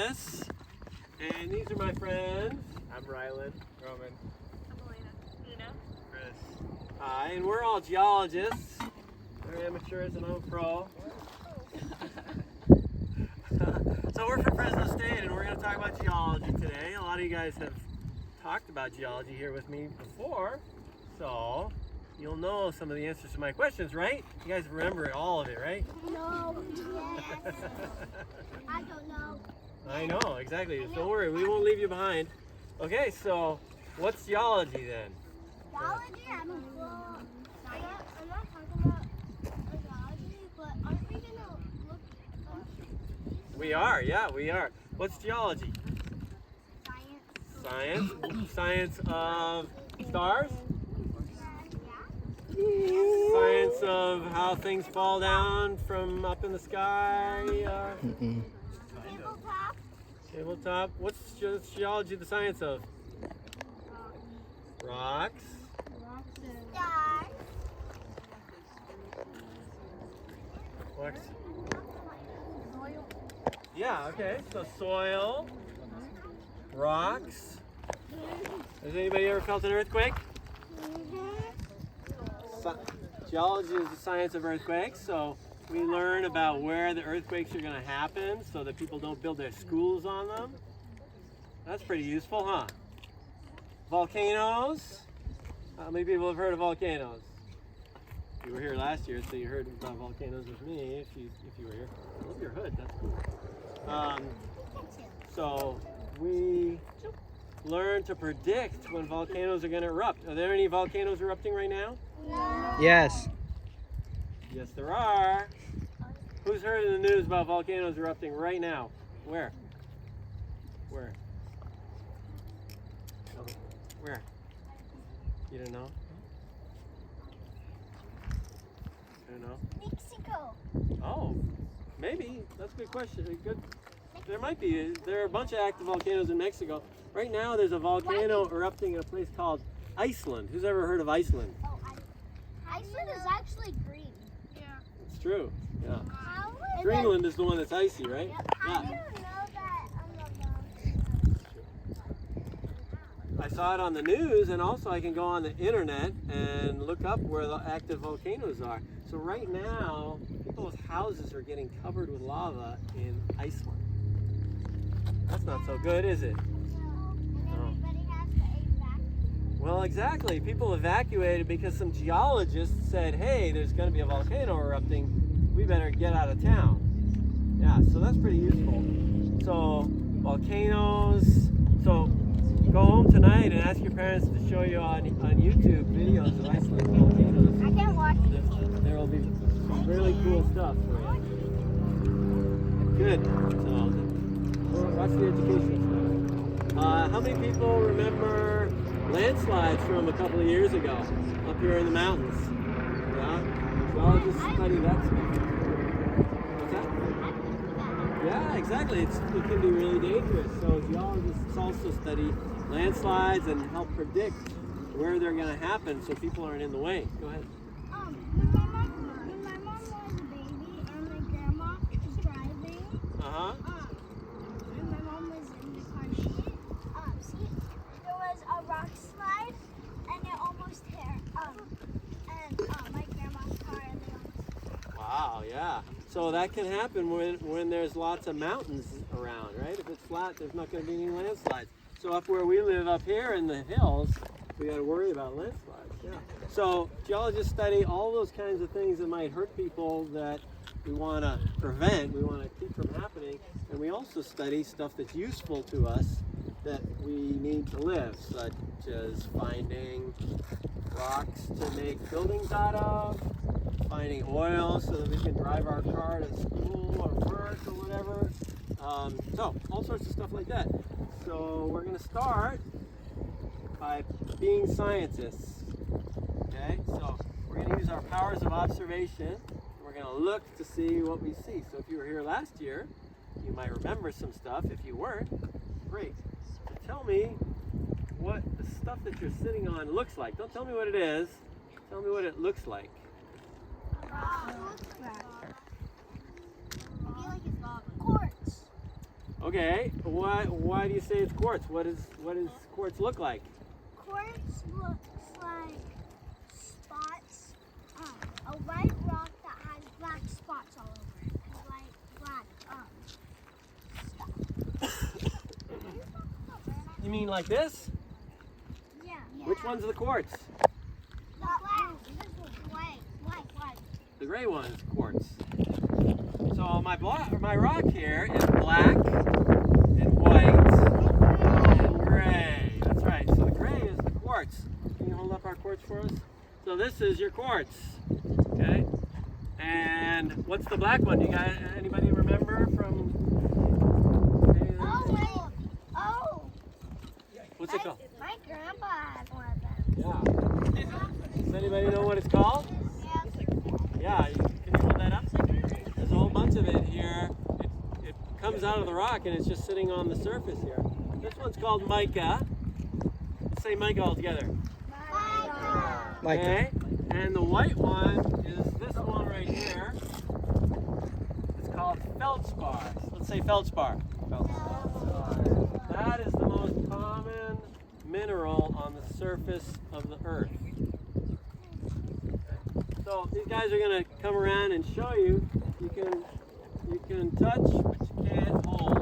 Chris, and these are my friends. I'm Rylan. Roman. I'm Elena. Una. Chris. Hi, and we're all geologists. They're amateurs and I'm a pro. So we're from Fresno State and we're going to talk about geology today. A lot of you guys have talked about geology here with me before, so you'll know some of the answers to my questions, right? You guys remember all of it, right? No, yes. I don't know. I know, exactly. Don't worry, we won't leave you behind. Okay, so what's geology then? Geology, well, I'm not talking about geology, but aren't we going to look We are, yeah, we are. What's geology? science? Science? Science of stars? Yeah. Science of how things fall down from up in the sky? Tabletop? Tabletop? What's geology the science of? Rocks? Stars? Rocks? Yeah, okay, so soil, rocks. Has anybody ever felt an earthquake? Geology is the science of earthquakes, so we learn about where the earthquakes are going to happen so that people don't build their schools on them. That's pretty useful, huh? Volcanoes. How many people have heard of volcanoes? You were here last year, so you heard about volcanoes with me if you were here. I love your hood, that's cool. So we learn to predict when volcanoes are going to erupt. Are there any volcanoes erupting right now? No. Yes. Yes, there are. Who's heard in the news about volcanoes erupting right now? Where? Where? Where? You don't know? You don't know? Mexico. Oh, maybe. That's a good question. Good. There might be. There are a bunch of active volcanoes in Mexico. Right now, there's a volcano erupting in a place called Iceland. Who's ever heard of Iceland? Oh, Iceland is actually green. Yeah. It's true. Yeah. How is Greenland is the one that's icy, right? How do you know that? I saw it on the news, and also I can go on the internet and look up where the active volcanoes are. So right now, people's houses are getting covered with lava in Iceland. That's not so good, is it? Everybody has to evacuate. Well, exactly. People evacuated because some geologists said, hey, there's going to be a volcano erupting. We better get out of town. Yeah, so that's pretty useful. So, volcanoes. So, go home tonight and ask your parents to show you on YouTube videos of Iceland volcanoes. I can't watch There will be some really cool stuff for you. Good. So, watch the education stuff. How many people remember landslides from a couple of years ago up here in the mountains? Yeah? Geologists study that stuff. What's that? Yeah, exactly. It can be really dangerous. So geologists also study landslides and help predict where they're going to happen so people aren't in the way. Go ahead. When my mom was a baby and my grandma was driving, Uh-huh. and my mom was in the car seat, there was a rock slide and it almost hit my grandma's car and they almost. Wow, yeah. So that can happen when there's lots of mountains around, right? If it's flat, there's not going to be any landslides. So up where we live up here in the hills, we got to worry about landslides. Yeah. So geologists study all those kinds of things that might hurt people that we want to prevent, we want to keep from happening, and we also study stuff that's useful to us that we need to live, such as finding rocks to make buildings out of, finding oil so that we can drive our car to school or work or whatever. So all sorts of stuff like that. So we're going to start by being scientists. Okay, so we're going to use our powers of observation. We're going to look to see what we see. So if you were here last year, you might remember some stuff. If you weren't, great. So tell me what the stuff that you're sitting on looks like. Don't tell me what it is. Tell me what it looks like. Quartz. Okay. Why do you say it's quartz? What does quartz look like? Quartz looks like spots, a white rock that has black spots all over it, and black stuff. You mean like this? Yeah. Which one's the quartz? The black. White. The gray one is quartz. So my rock here is black and white and gray. That's right. So the gray is the quartz. Can you hold up our quartz for us? So this is your quartz. Okay. And what's the black one? You guys, anybody remember from? What's it called? My grandpa has one of them. Yeah. Does anybody know what it's called? Yeah. Can you hold that up? There's a whole bunch of it here. It comes out of the rock and it's just sitting on the surface here. This one's called mica. Let's say mica all together. Mica. Okay. And the white one is this one right here. It's called feldspar. Let's say feldspar. That is the most common mineral on the surface of the earth. So these guys are going to come around and show you. You can touch, but you can't hold.